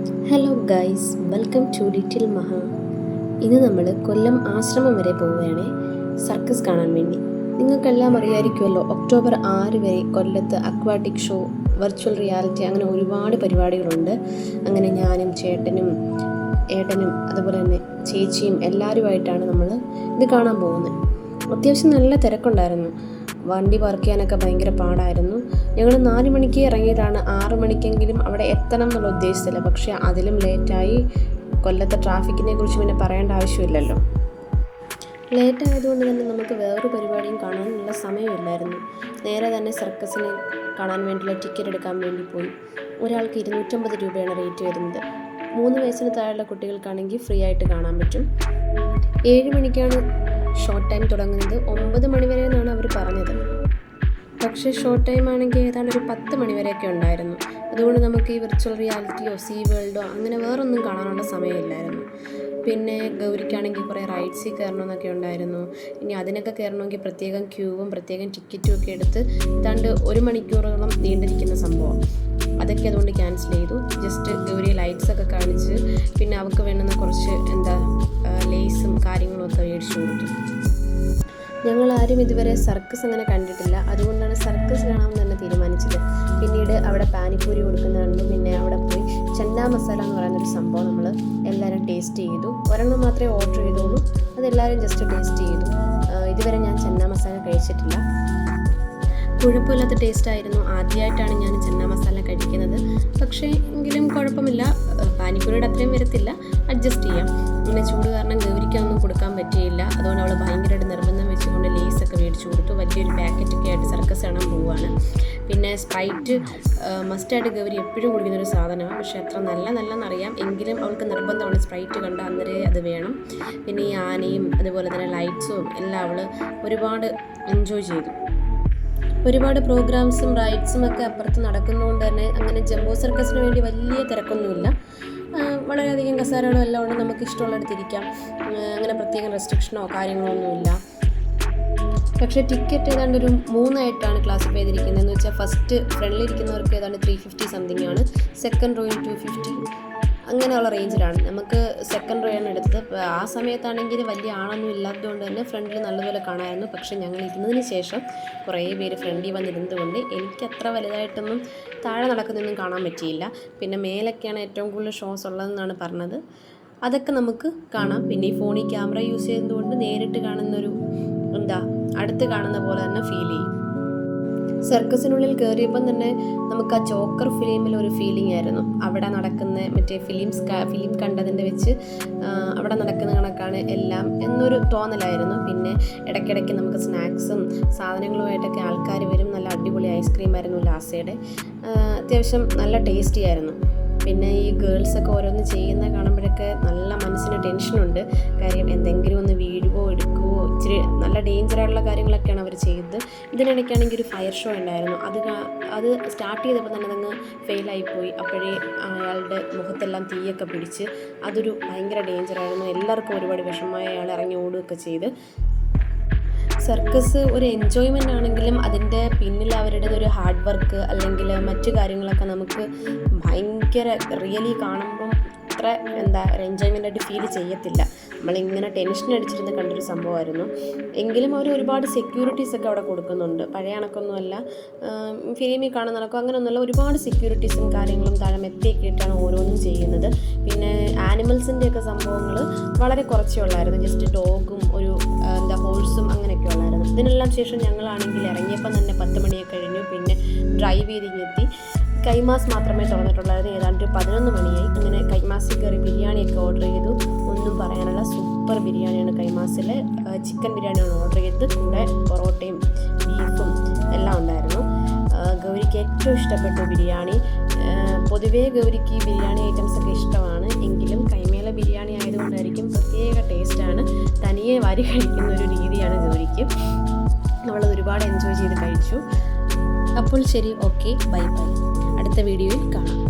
Hello guys, welcome to little Maha. ഇന്ന് നമ്മൾ കൊല്ലം ആശ്രമം വരെ പോവുകയാണ് സർക്കസ് കാണാൻ വേണ്ടി. നിങ്ങൾക്കെല്ലാം അറിയാമായിരിക്കുമല്ലോ, ഒക്ടോബർ 6 വരെ കൊല്ലത്ത് അക്വാട്ടിക് ഷോ, വെർച്വൽ റിയാലിറ്റി, അങ്ങനെ ഒരുപാട് പരിപാടികളുണ്ട്. അങ്ങനെ ഞാനും ഏട്ടനും അതുപോലെ തന്നെ ചേച്ചിയും എല്ലാവരുമായിട്ടാണ് നമ്മൾ ഇത് കാണാൻ പോകുന്നത്. അത്യാവശ്യം നല്ല തിരക്കുണ്ടായിരുന്നു. വണ്ടി പാർക്ക് ചെയ്യാനൊക്കെ ഭയങ്കര പാടായിരുന്നു. ഞങ്ങൾ 4 മണിക്ക് ഇറങ്ങിയതാണ്. 6 മണിക്കെങ്കിലും അവിടെ എത്തണം എന്നുള്ള ഉദ്ദേശത്തില്ല. പക്ഷേ അതിലും ലേറ്റായി. കൊല്ലത്തെ ട്രാഫിക്കിനെ കുറിച്ച് പിന്നെ പറയേണ്ട ആവശ്യമില്ലല്ലോ. ലേറ്റ് ആയതുകൊണ്ട് തന്നെ നമുക്ക് വേറൊരു പരിപാടിയും കാണാനുള്ള സമയമില്ലായിരുന്നു. നേരെ തന്നെ സർക്കസിനെ കാണാൻ വേണ്ടിയുള്ള ടിക്കറ്റ് എടുക്കാൻ വേണ്ടി പോയി. ഒരാൾക്ക് 250 രൂപയാണ് റേറ്റ് വരുന്നത്. 3 വയസ്സിന് താഴെയുള്ള കുട്ടികൾക്കാണെങ്കിൽ ഫ്രീ ആയിട്ട് കാണാൻ പറ്റും. 7 മണിക്കാണ് ഷോർട്ട് ടൈം തുടങ്ങുന്നത്. 9 മണി വരെ എന്നാണ് അവർ പറഞ്ഞത്. പക്ഷേ ഷോർട്ട് ടൈം ആണെങ്കിൽ ഏതാണ്ട് ഒരു 10 മണി വരെയൊക്കെ ഉണ്ടായിരുന്നു. അതുകൊണ്ട് നമുക്ക് ഈ വിർച്വൽ റിയാലിറ്റിയോ സീ വേൾഡോ അങ്ങനെ വേറൊന്നും കാണാനുള്ള സമയമില്ലായിരുന്നു. പിന്നെ ഗൗരിക്കാണെങ്കിൽ കുറേ റൈഡ്സിൽ കയറണമെന്നൊക്കെ ഉണ്ടായിരുന്നു. ഇനി അതിനൊക്കെ കയറണമെങ്കിൽ പ്രത്യേകം ക്യൂവും പ്രത്യേകം ടിക്കറ്റും ഒക്കെ എടുത്ത് ഏതാണ്ട് 1 മണിക്കൂറോളം നീണ്ടിരിക്കുന്ന സംഭവം. അതൊക്കെ അതുകൊണ്ട് ക്യാൻസൽ ചെയ്തു. ജസ്റ്റ് ഗൗരി ലൈറ്റ്സൊക്കെ കാണിച്ച് പിന്നെ അവൾക്ക് വേണ്ടുന്ന കുറച്ച് ലേസും കാര്യങ്ങളും ഒക്കെ മേടിച്ചു കൊടുത്തു. ഞങ്ങളാരും ഇതുവരെ സർക്കസ് അങ്ങനെ കണ്ടിട്ടില്ല. അതുകൊണ്ടാണ് സർക്കസ് കാണാമെന്ന് തന്നെ തീരുമാനിച്ചത്. പിന്നീട് അവിടെ പാനിപ്പൂരി കൊടുക്കുന്നുണ്ട്. പിന്നെ അവിടെ പോയി ചന്നാ മസാല എന്ന് പറയുന്നൊരു സംഭവം നമ്മൾ എല്ലാവരും ടേസ്റ്റ് ചെയ്തു. ഒരെണ്ണം മാത്രമേ ഓർഡർ ചെയ്തുള്ളൂ. അതെല്ലാവരും ജസ്റ്റ് ടേസ്റ്റ് ചെയ്തു. ഇതുവരെ ഞാൻ ചന്നാ മസാല കഴിച്ചിട്ടില്ല. കുഴപ്പമില്ലാത്ത ടേസ്റ്റായിരുന്നു. ആദ്യമായിട്ടാണ് ഞാൻ ചന്നാ മസാല കഴിക്കുന്നത്. പക്ഷേ എങ്കിലും കുഴപ്പമില്ല. പാനിപ്പൂരിയുടെ അത്രയും വരത്തില്ല, അഡ്ജസ്റ്റ് ചെയ്യാം. അങ്ങനെ ചൂട് കാരണം ഗൗരിക്കൊന്നും കൊടുക്കാൻ പറ്റിയില്ല. അതുകൊണ്ട് അവൾ ഭയങ്കരമായിട്ട് നിർബന്ധം വെച്ചുകൊണ്ട് ലേസൊക്കെ മേടിച്ചു കൊടുത്തു. വലിയൊരു പാക്കറ്റൊക്കെ ആയിട്ട് സർക്കസ് കാണാൻ പോവുകയാണ്. പിന്നെ സ്പ്രൈറ്റ് മസ്റ്റായിട്ട് ഗൗരി എപ്പോഴും കുടിക്കുന്നൊരു സാധനമാണ്. പക്ഷേ അത്ര നല്ലതെന്നറിയാം. എങ്കിലും അവൾക്ക് നിർബന്ധമാണ്. സ്പ്രൈറ്റ് കണ്ട അന്നേരേ അത് വേണം. പിന്നെ ഈ ആനയും അതുപോലെ തന്നെ ലൈറ്റ്സും എല്ലാം അവൾ ഒരുപാട് എൻജോയ് ചെയ്തു. ഒരുപാട് പ്രോഗ്രാംസും റൈഡ്സും ഒക്കെ അപ്പുറത്ത് നടക്കുന്നതുകൊണ്ട് തന്നെ അങ്ങനെ ജംബോ സർക്കസിന് വേണ്ടി വലിയ തിരക്കൊന്നുമില്ല. വളരെയധികം കസേരകളും എല്ലാം ഉണ്ട്. നമുക്ക് ഇഷ്ടമുള്ളിടത്തിരിക്കാം. അങ്ങനെ പ്രത്യേകം റെസ്ട്രിക്ഷനോ കാര്യങ്ങളോ ഒന്നുമില്ല. പക്ഷേ ടിക്കറ്റ് ഏതാണ്ട് ഒരു 3 ആയിട്ടാണ് ക്ലാസിഫൈ ചെയ്തിരിക്കുന്നത്. എന്ന് വെച്ചാൽ ഫസ്റ്റ് ഫ്രണ്ടിലിരിക്കുന്നവർക്ക് ഏതാണ്ട് 350 സംതിങ് ആണ്. സെക്കൻഡ് റോയിൽ 250 അങ്ങനെയുള്ള റേഞ്ചിലാണ്. നമുക്ക് സെക്കൻഡ് റോ ആണ് എടുത്തത്. ആ സമയത്താണെങ്കിൽ വലിയ ആളൊന്നും ഇല്ലാത്തതുകൊണ്ട് തന്നെ ഫ്രണ്ടിൽ നല്ലതുപോലെ കാണാമായിരുന്നു. പക്ഷേ ഞങ്ങൾ ഇരുന്നതിന് ശേഷം കുറേ പേര് ഫ്രണ്ടിൽ വന്നിരുന്നത് കൊണ്ട് എനിക്ക് അത്ര വലുതായിട്ടൊന്നും താഴെ നടക്കുന്നതൊന്നും കാണാൻ പറ്റിയില്ല. പിന്നെ മേലൊക്കെയാണ് ഏറ്റവും കൂടുതൽ ഷോസ് ഉള്ളതെന്നാണ് പറഞ്ഞത്. അതൊക്കെ നമുക്ക് കാണാം. പിന്നെ ഈ ഫോണിൽ ക്യാമറ യൂസ് ചെയ്യുന്നതുകൊണ്ട് നേരിട്ട് കാണുന്നൊരു അടുത്ത് കാണുന്ന പോലെ തന്നെ ഫീൽ ചെയ്യും. സർക്കസിനുള്ളിൽ കയറിയപ്പം തന്നെ നമുക്ക് ആ ജോക്കർ ഫിലിമിൽ ഒരു ഫീലിംഗ് ആയിരുന്നു. അവിടെ നടക്കുന്ന മറ്റേ ഫിലിം കണ്ടതിൻ്റെ വെച്ച് അവിടെ നടക്കുന്ന കണക്കാണ് എല്ലാം എന്നൊരു തോന്നലായിരുന്നു. പിന്നെ ഇടയ്ക്കിടയ്ക്ക് നമുക്ക് സ്നാക്സും സാധനങ്ങളുമായിട്ടൊക്കെ ആൾക്കാർ വരും. നല്ല അടിപൊളി ഐസ്ക്രീമായിരുന്നു ലാസയുടെ. അത്യാവശ്യം നല്ല ടേസ്റ്റി ആയിരുന്നു. പിന്നെ ഈ ഗേൾസൊക്കെ ഓരോന്ന് ചെയ്യുന്ന കാണുമ്പോഴൊക്കെ നല്ല മനസ്സിന് ടെൻഷനുണ്ട്. കാര്യം എന്തെങ്കിലും ഒന്ന് വീഴുവോ എടുക്കുവോ, ഇച്ചിരി നല്ല ഡേഞ്ചറായിട്ടുള്ള കാര്യങ്ങളൊക്കെയാണ് അവർ ചെയ്തത്. ഇതിനിടയ്ക്കാണെങ്കിൽ ഒരു ഫയർ ഷോ ഉണ്ടായിരുന്നു. അത് സ്റ്റാർട്ട് ചെയ്തപ്പോൾ തന്നെ അതങ്ങ് ഫെയിലായിപ്പോയി. അപ്പോഴേ അയാളുടെ മുഖത്തെല്ലാം തീയൊക്കെ പിടിച്ച് അതൊരു ഭയങ്കര ഡേഞ്ചറായിരുന്നു. എല്ലാവർക്കും ഒരുപാട് വിഷമമായി അയാൾ ഇറങ്ങി ഓടുകയൊക്കെ ചെയ്ത്. സർക്കസ് ഒരു എൻജോയ്മെൻ്റ് ആണെങ്കിലും അതിൻ്റെ പിന്നിൽ അവരുടേതൊരു ഹാർഡ് വർക്ക് അല്ലെങ്കിൽ മറ്റു കാര്യങ്ങളൊക്കെ നമുക്ക് ഭയങ്കര റിയലി കാണുമ്പം അത്ര ഒരു എൻജോയ്മെൻ്റായിട്ട് ഫീൽ ചെയ്യത്തില്ല. നമ്മളിങ്ങനെ ടെൻഷൻ അടിച്ചിരുന്ന് കണ്ടൊരു സംഭവമായിരുന്നു. എങ്കിലും അവർ ഒരുപാട് സെക്യൂരിറ്റീസൊക്കെ അവിടെ കൊടുക്കുന്നുണ്ട്. പഴയ കണക്കൊന്നുമല്ല, ഫിലിമിൽ കാണുന്ന കണക്കോ അങ്ങനെയൊന്നുമല്ല. ഒരുപാട് സെക്യൂരിറ്റീസും കാര്യങ്ങളും താഴെ മെത്തിയൊക്കെ ഇട്ടാണ് ഓരോന്നും ചെയ്യുന്നത്. പിന്നെ ആനിമൽസിൻ്റെയൊക്കെ സംഭവങ്ങൾ വളരെ കുറച്ചേ ഉള്ളായിരുന്നു. ജസ്റ്റ് ഡോഗും ഒരു ഹോഴ്സും അങ്ങനെയൊക്കെ ഉള്ളായിരുന്നു. ഇതിനെല്ലാം ശേഷം ഞങ്ങളാണെങ്കിൽ ഇറങ്ങിയപ്പം തന്നെ 10 മണിയൊക്കെ കഴിഞ്ഞു. പിന്നെ ഡ്രൈവ് ചെയ്തിങ്ങെത്തി. കൈമാസ് മാത്രമേ തുറന്നിട്ടുള്ളായിരുന്നു. ഏതാണ്ട് 11 മണിയായി. അങ്ങനെ കൈമാസിൽ കയറി ബിരിയാണിയൊക്കെ ഓർഡർ ചെയ്തു. ഒന്നും പറയാനുള്ള സൂപ്പർ ബിരിയാണിയാണ് കൈമാസിൽ. ചിക്കൻ ബിരിയാണിയാണ് ഓർഡർ ചെയ്തത്. കൂടെ പൊറോട്ടയും ബീഫും എല്ലാം ഉണ്ടായിരുന്നു. ഗൗരിക്ക് ഏറ്റവും ഇഷ്ടപ്പെട്ട ബിരിയാണി. പൊതുവേ ഗൗരിക്ക് ബിരിയാണി ഐറ്റംസൊക്കെ ഇഷ്ടമാണ്. എങ്കിലും കൈമേലെ ബിരിയാണി ആയതുകൊണ്ടായിരിക്കും പ്രത്യേക ടേസ്റ്റാണ്. തനിയെ വാരി കഴിക്കുന്ന ഒരു രീതിയാണ് ഗൗരിക്ക്. നമ്മളത് ഒരുപാട് എൻജോയ് ചെയ്ത് കഴിച്ചു. അപ്പോൾ ശരി, ഓക്കെ, ബൈ ബൈ. അടുത്ത വീഡിയോയിൽ കാണാം.